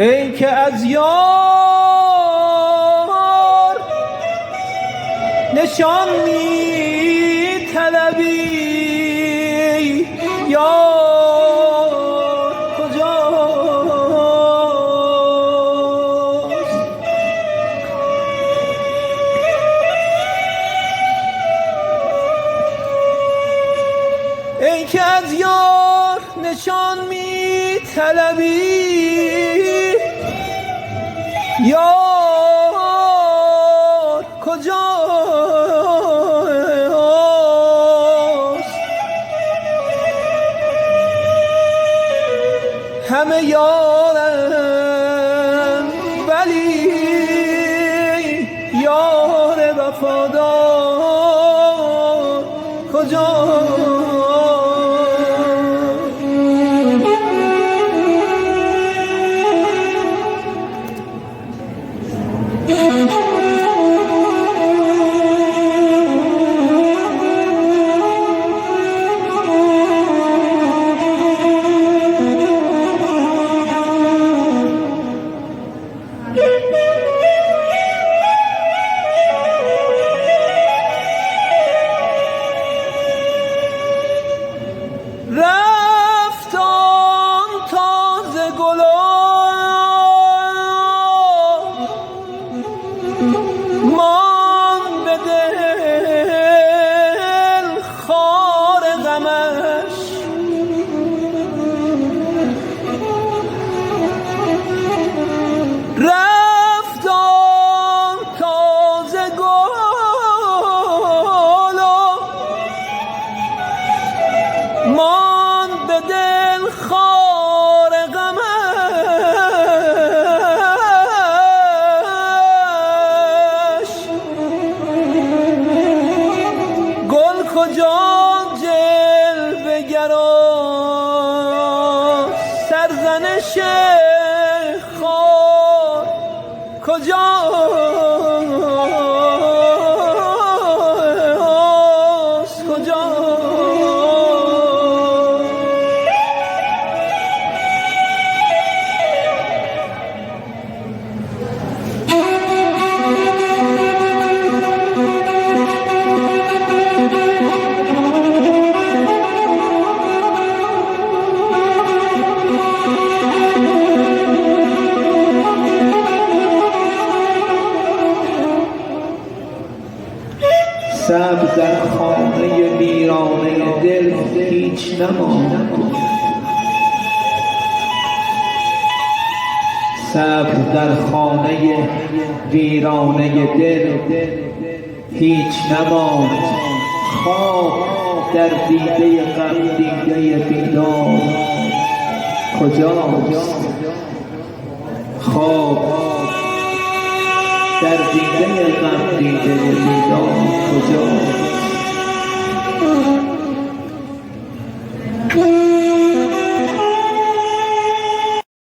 ای که از یار نشان می طلبی، یار کجاست؟ ای که از یار نشان می طلبی، یار کجاست؟ همه یارم ولی یار وفادار کجاست؟ رفت آن تازه گلان، مان به دل خار غمش. رفت آن تازه گل مان به دل خار غمش. گل کجا جلوه گراست، سرزنش خار کجاست؟ صبر در خانه ویرانه دل هیچ نماند. صبر در خانه ویرانه دل هیچ نماند. خواب در دیده غم دیده بیدار کجاست؟ خواب در دیده غم دیده بیدار کجاست؟